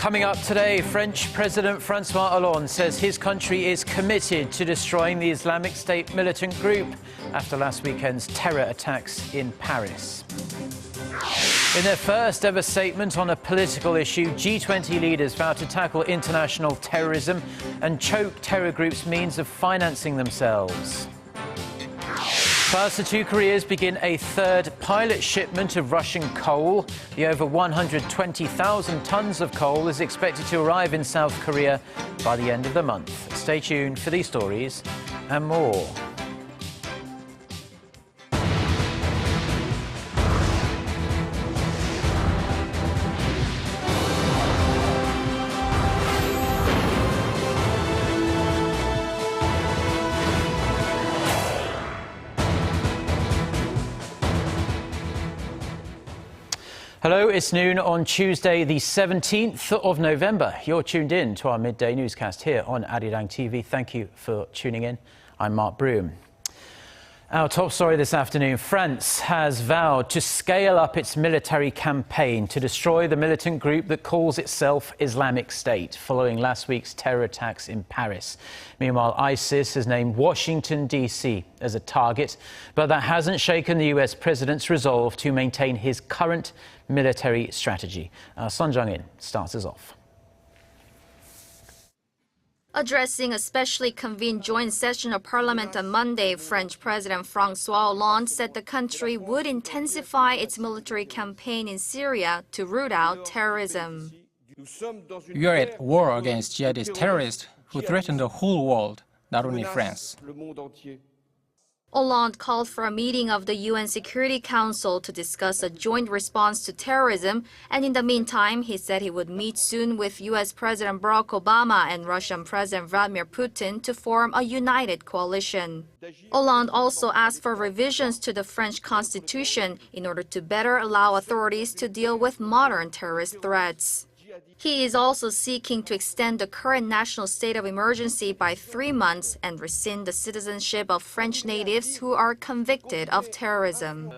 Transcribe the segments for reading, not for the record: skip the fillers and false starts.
Coming up today, French President Francois Hollande says his country is committed to destroying the Islamic State militant group after last weekend's terror attacks in Paris. In their first ever statement on a political issue, G20 leaders vow to tackle international terrorism and choke terror groups' means of financing themselves. Faster to Koreas begin a third pilot shipment of Russian coal. The over 120,000 tons of coal is expected to arrive in South Korea by the end of the month. Stay tuned for these stories and more. Hello, it's noon on Tuesday, the 17th of November. You're tuned in to our midday newscast here on Arirang TV. Thank you for tuning in. I'm Mark Broome. Our top story this afternoon, France has vowed to scale up its military campaign to destroy the militant group that calls itself Islamic State, following last week's terror attacks in Paris. Meanwhile, ISIS has named Washington, D.C. as a target, but that hasn't shaken the US president's resolve to maintain his current military strategy. Sun Jung-in starts us off. Addressing a specially convened joint session of parliament on Monday, French President Francois Hollande said the country would intensify its military campaign in Syria to root out terrorism. We are at war against jihadist terrorists who threaten the whole world, not only France. Hollande called for a meeting of the UN Security Council to discuss a joint response to terrorism, and in the meantime, he said he would meet soon with US President Barack Obama and Russian President Vladimir Putin to form a united coalition. Hollande also asked for revisions to the French constitution in order to better allow authorities to deal with modern terrorist threats. He is also seeking to extend the current national state of emergency by 3 months and rescind the citizenship of French natives who are convicted of terrorism.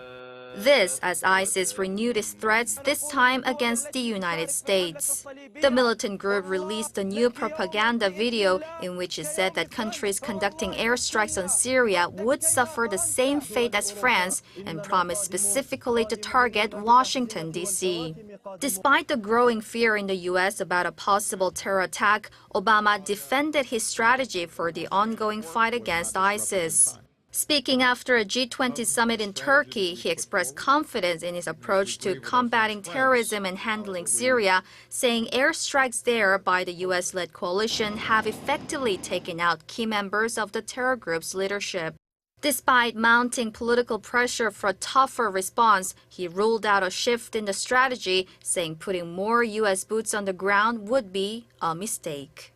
This as ISIS renewed its threats, this time against the United States. The militant group released a new propaganda video in which it said that countries conducting airstrikes on Syria would suffer the same fate as France and promised specifically to target Washington, D.C. Despite the growing fear in the U.S. about a possible terror attack, Obama defended his strategy for the ongoing fight against ISIS. Speaking after a G20 summit in Turkey, he expressed confidence in his approach to combating terrorism and handling Syria, saying airstrikes there by the U.S.-led coalition have effectively taken out key members of the terror group's leadership. Despite mounting political pressure for a tougher response, he ruled out a shift in the strategy, saying putting more U.S. boots on the ground would be a mistake.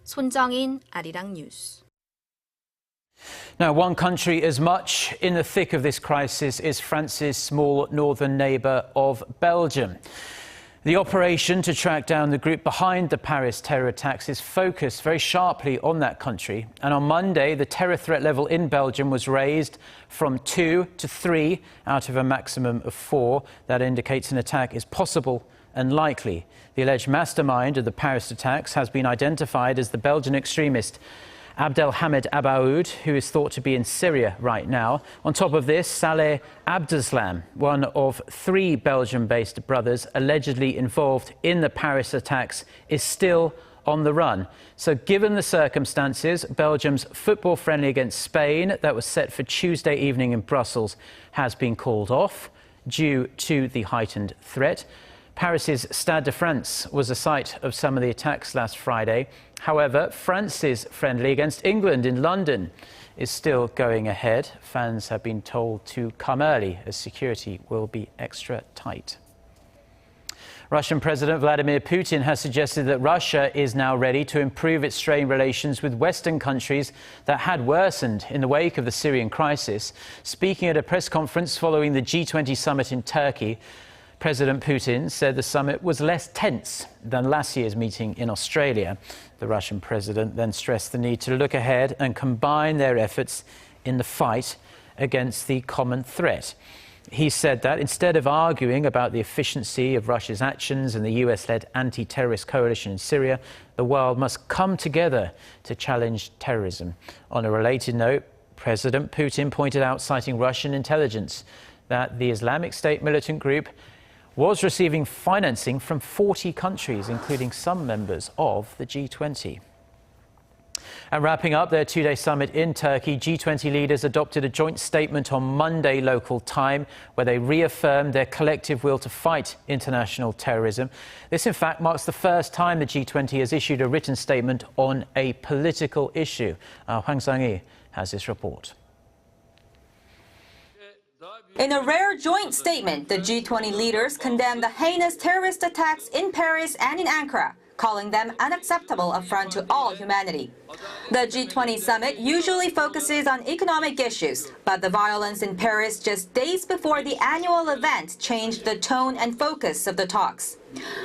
Sun Jung-in, Arirang News. Now, one country as much in the thick of this crisis is France's small northern neighbour of Belgium. The operation to track down the group behind the Paris terror attacks is focused very sharply on that country. And on Monday, the terror threat level in Belgium was raised from 2 to 3 out of a maximum of 4. That indicates an attack is possible and likely. The alleged mastermind of the Paris attacks has been identified as the Belgian extremist Abdelhamid Abaoud, who is thought to be in Syria right now. On top of this, Saleh Abdeslam, one of 3 Belgium-based brothers allegedly involved in the Paris attacks, is still on the run. So given the circumstances, Belgium's football friendly against Spain that was set for Tuesday evening in Brussels has been called off due to the heightened threat. Paris's Stade de France was the site of some of the attacks last Friday. However, France's friendly against England in London is still going ahead. Fans have been told to come early as security will be extra tight. Russian President Vladimir Putin has suggested that Russia is now ready to improve its strained relations with Western countries that had worsened in the wake of the Syrian crisis. Speaking at a press conference following the G20 summit in Turkey, President Putin said the summit was less tense than last year's meeting in Australia. The Russian president then stressed the need to look ahead and combine their efforts in the fight against the common threat. He said that instead of arguing about the efficiency of Russia's actions and the US-led anti-terrorist coalition in Syria, the world must come together to challenge terrorism. On a related note, President Putin pointed out, citing Russian intelligence, that the Islamic State militant group was receiving financing from 40 countries, including some members of the G20. And wrapping up their two-day summit in Turkey, G20 leaders adopted a joint statement on Monday local time where they reaffirmed their collective will to fight international terrorism. This, in fact, marks the first time the G20 has issued a written statement on a political issue. Hwang Sang-hee has this report. In a rare joint statement, the G20 leaders condemned the heinous terrorist attacks in Paris and in Ankara, calling them unacceptable affront to all humanity. The G20 summit usually focuses on economic issues, but the violence in Paris just days before the annual event changed the tone and focus of the talks.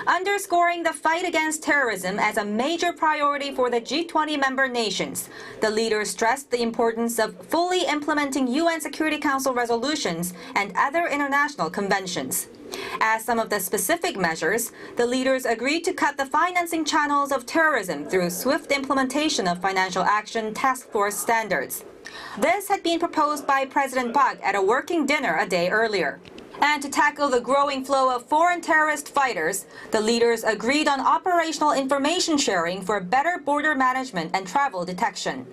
Underscoring the fight against terrorism as a major priority for the G20 member nations, the leaders stressed the importance of fully implementing UN Security Council resolutions and other international conventions. As some of the specific measures, the leaders agreed to cut the financing channels of terrorism through swift implementation of Financial Action Task Force standards. This had been proposed by President Park at a working dinner a day earlier. And to tackle the growing flow of foreign terrorist fighters, the leaders agreed on operational information sharing for better border management and travel detection.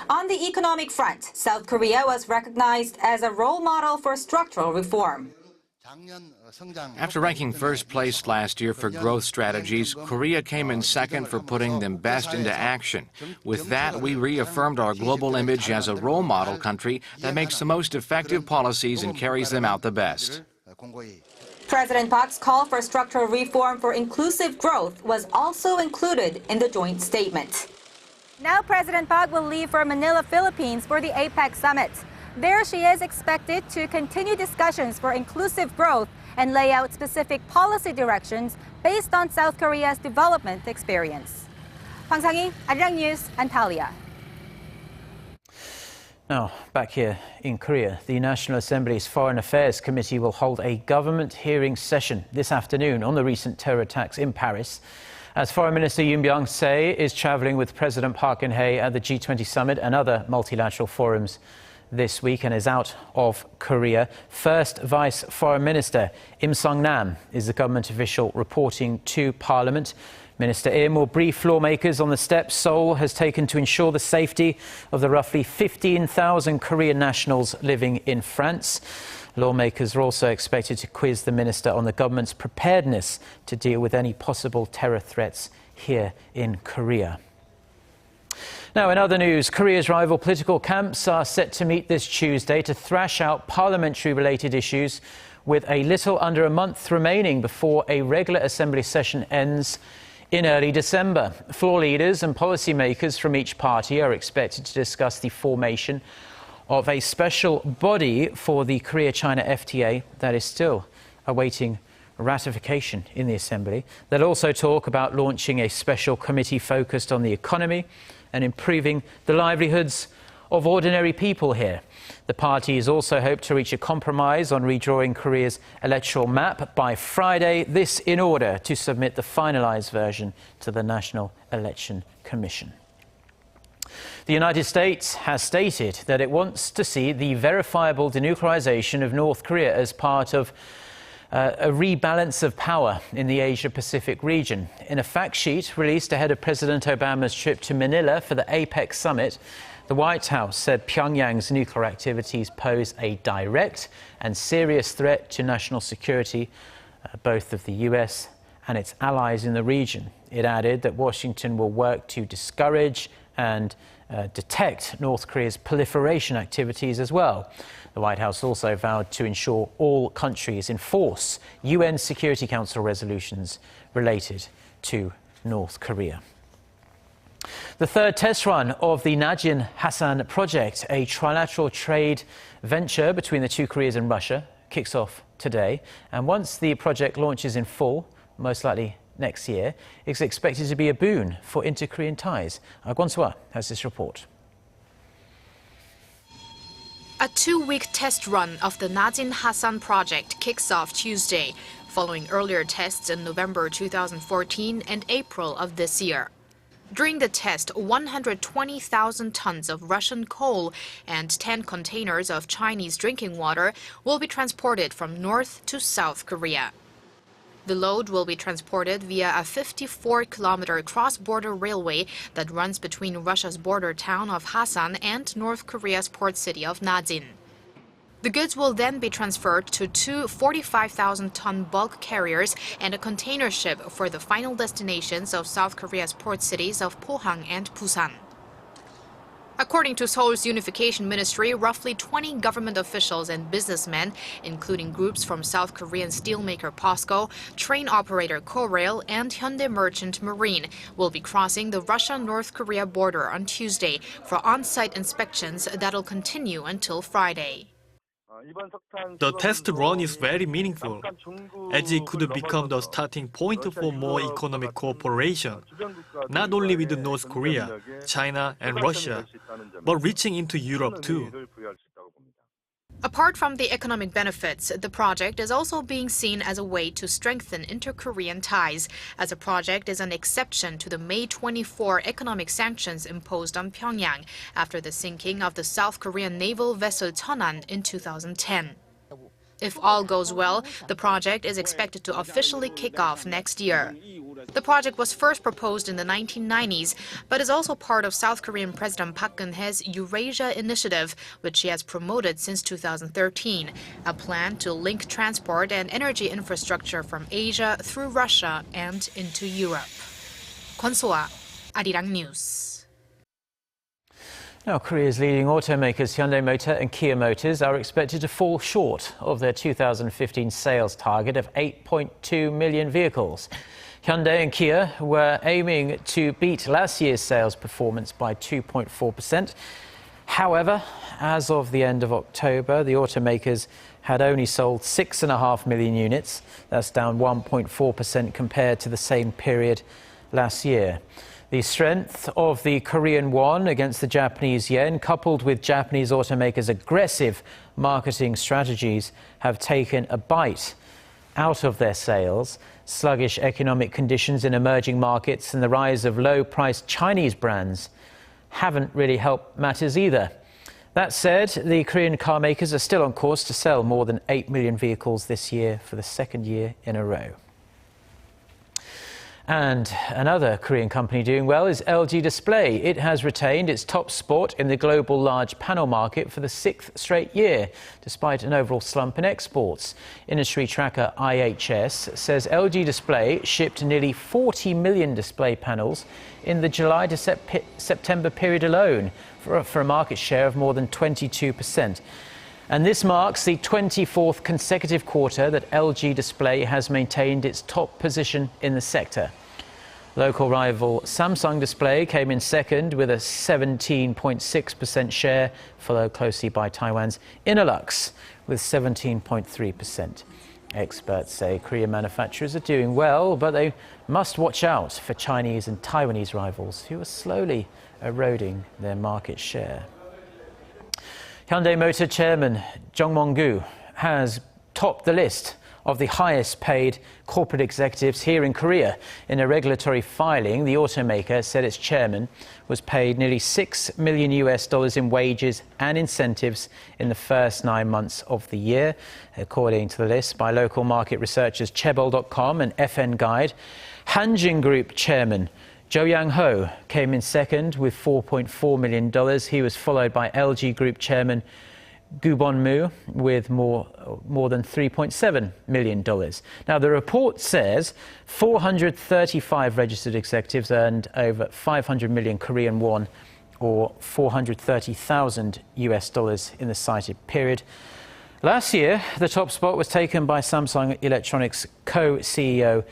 On the economic front, South Korea was recognized as a role model for structural reform. After ranking first place last year for growth strategies, Korea came in second for putting them best into action. With that, we reaffirmed our global image as a role model country that makes the most effective policies and carries them out the best. President Park's call for structural reform for inclusive growth was also included in the joint statement. Now President Park will leave for Manila, Philippines for the APEC summit. There she is expected to continue discussions for inclusive growth and lay out specific policy directions based on South Korea's development experience. Hwang Sang-hee, Arirang News, Antalya. Now, back here in Korea, the National Assembly's Foreign Affairs Committee will hold a government hearing session this afternoon on the recent terror attacks in Paris, as Foreign Minister Yoon Byung-se is travelling with President Park Geun-hye at the G20 summit and other multilateral forums this week and is out of Korea. First Vice Foreign Minister Im Sung-nam is the government official reporting to Parliament. Minister Im will brief lawmakers on the steps Seoul has taken to ensure the safety of the roughly 15,000 Korean nationals living in France. Lawmakers are also expected to quiz the minister on the government's preparedness to deal with any possible terror threats here in Korea. Now, in other news, Korea's rival political camps are set to meet this Tuesday to thrash out parliamentary-related issues with a little under a month remaining before a regular assembly session ends in early December. Floor leaders and policymakers from each party are expected to discuss the formation of a special body for the Korea-China FTA that is still awaiting ratification in the Assembly. They'll also talk about launching a special committee focused on the economy and improving the livelihoods of ordinary people here. The parties also hope to reach a compromise on redrawing Korea's electoral map by Friday, this in order to submit the finalized version to the National Election Commission. The United States has stated that it wants to see the verifiable denuclearization of North Korea as part of a rebalance of power in the Asia-Pacific region. In a fact sheet released ahead of President Obama's trip to Manila for the APEC summit, the White House said Pyongyang's nuclear activities pose a direct and serious threat to national security, both of the US and its allies in the region. It added that Washington will work to discourage and detect North Korea's proliferation activities as well. The White House also vowed to ensure all countries enforce UN Security Council resolutions related to North Korea. The third test run of the Najin Hassan project, a trilateral trade venture between the two Koreas and Russia, kicks off today. And once the project launches in full, most likely next year, it's expected to be a boon for inter-Korean ties. Kwon So-ah has this report. A 2-week test run of the Najin Hassan project kicks off Tuesday, following earlier tests in November 2014 and April of this year. During the test, 120,000 tons of Russian coal and 10 containers of Chinese drinking water will be transported from North to South Korea. The load will be transported via a 54-kilometer cross-border railway that runs between Russia's border town of Hassan and North Korea's port city of Najin. The goods will then be transferred to two 45,000-ton bulk carriers and a container ship for the final destinations of South Korea's port cities of Pohang and Busan. According to Seoul's Unification Ministry, roughly 20 government officials and businessmen, including groups from South Korean steelmaker POSCO, train operator Korail, and Hyundai merchant Marine, will be crossing the Russia-North Korea border on Tuesday for on-site inspections that'll continue until Friday. The test run is very meaningful, as it could become the starting point for more economic cooperation, not only with North Korea, China, and Russia, but reaching into Europe too. Apart from the economic benefits, the project is also being seen as a way to strengthen inter-Korean ties, as the project is an exception to the May 24 economic sanctions imposed on Pyongyang after the sinking of the South Korean naval vessel Cheonan in 2010. If all goes well, the project is expected to officially kick off next year. The project was first proposed in the 1990s, but is also part of South Korean President Park Geun-hye's Eurasia Initiative, which he has promoted since 2013, a plan to link transport and energy infrastructure from Asia through Russia and into Europe. Kwon So-ah, Arirang News. Now, Korea's leading automakers Hyundai Motor and Kia Motors are expected to fall short of their 2015 sales target of 8.2 million vehicles. Hyundai and Kia were aiming to beat last year's sales performance by 2.4%. However, as of the end of October, the automakers had only sold 6.5 million units. That's down 1.4% compared to the same period last year. The strength of the Korean won against the Japanese yen, coupled with Japanese automakers' aggressive marketing strategies, have taken a bite out of their sales. Sluggish economic conditions in emerging markets and the rise of low-priced Chinese brands haven't really helped matters either. That said, the Korean car makers are still on course to sell more than 8 million vehicles this year for the second year in a row. And another Korean company doing well is LG Display. It has retained its top spot in the global large panel market for the 6th straight year, despite an overall slump in exports. Industry tracker IHS says LG Display shipped nearly 40 million display panels in the July to September period alone, for a market share of more than 22%. And this marks the 24th consecutive quarter that LG Display has maintained its top position in the sector. Local rival Samsung Display came in second with a 17.6% share, followed closely by Taiwan's Innolux with 17.3%. Experts say Korean manufacturers are doing well, but they must watch out for Chinese and Taiwanese rivals who are slowly eroding their market share. Hyundai Motor chairman Jung Mong-gu has topped the list of the highest paid corporate executives here in Korea. In a regulatory filing, the automaker said its chairman was paid nearly $6 million in wages and incentives in the first 9 months of the year, according to the list by local market researchers Chaebol.com and FN Guide. Hanjin Group chairman Jo Yang-ho came in second with $4.4 million. He was followed by LG Group chairman Gu Bon-moo with more than $3.7 million. Now, the report says 435 registered executives earned over 500 million Korean won, or $430,000 in the cited period. Last year, the top spot was taken by Samsung Electronics co-CEO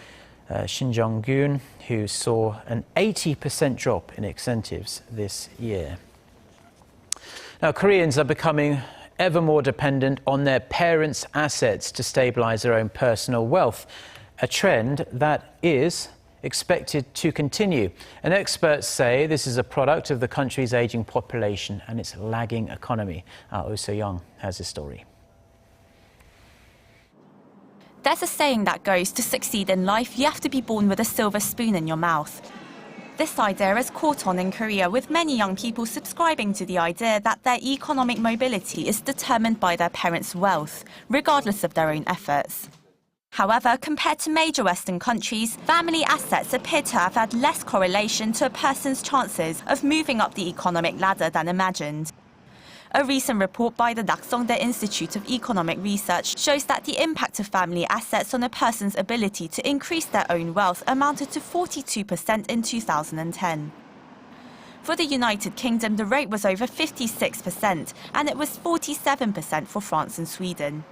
Shin Jong-gun, who saw an 80% drop in incentives this year. Now, Koreans are becoming ever more dependent on their parents' assets to stabilize their own personal wealth, a trend that is expected to continue. And experts say this is a product of the country's ageing population and its lagging economy. Oh So-young has this story. There's a saying that goes, to succeed in life, you have to be born with a silver spoon in your mouth. This idea has caught on in Korea, with many young people subscribing to the idea that their economic mobility is determined by their parents' wealth, regardless of their own efforts. However, compared to major Western countries, family assets appear to have had less correlation to a person's chances of moving up the economic ladder than imagined. A recent report by the Naksongdae Institute of Economic Research shows that the impact of family assets on a person's ability to increase their own wealth amounted to 42% in 2010. For the United Kingdom, the rate was over 56%, and it was 47% for France and Sweden.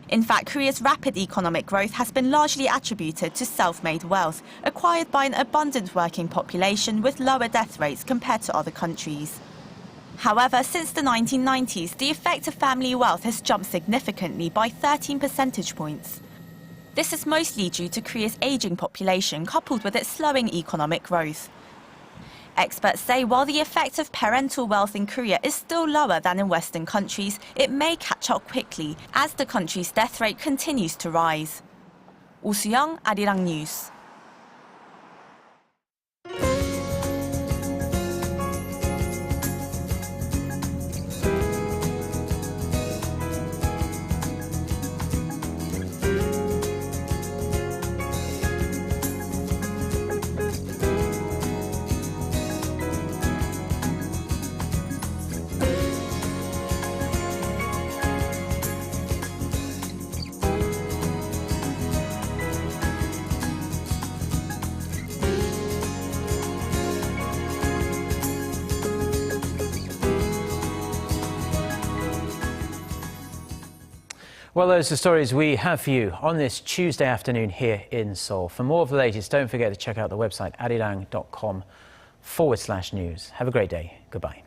In fact, Korea's rapid economic growth has been largely attributed to self-made wealth, acquired by an abundant working population with lower death rates compared to other countries. However, since the 1990s, the effect of family wealth has jumped significantly by 13 percentage points. This is mostly due to Korea's ageing population coupled with its slowing economic growth. Experts say while the effect of parental wealth in Korea is still lower than in Western countries, it may catch up quickly as the country's death rate continues to rise. Oh So-young, Arirang News. Well, those are the stories we have for you on this Tuesday afternoon here in Seoul. For more of the latest, don't forget to check out the website arirang.com/news. Have a great day. Goodbye.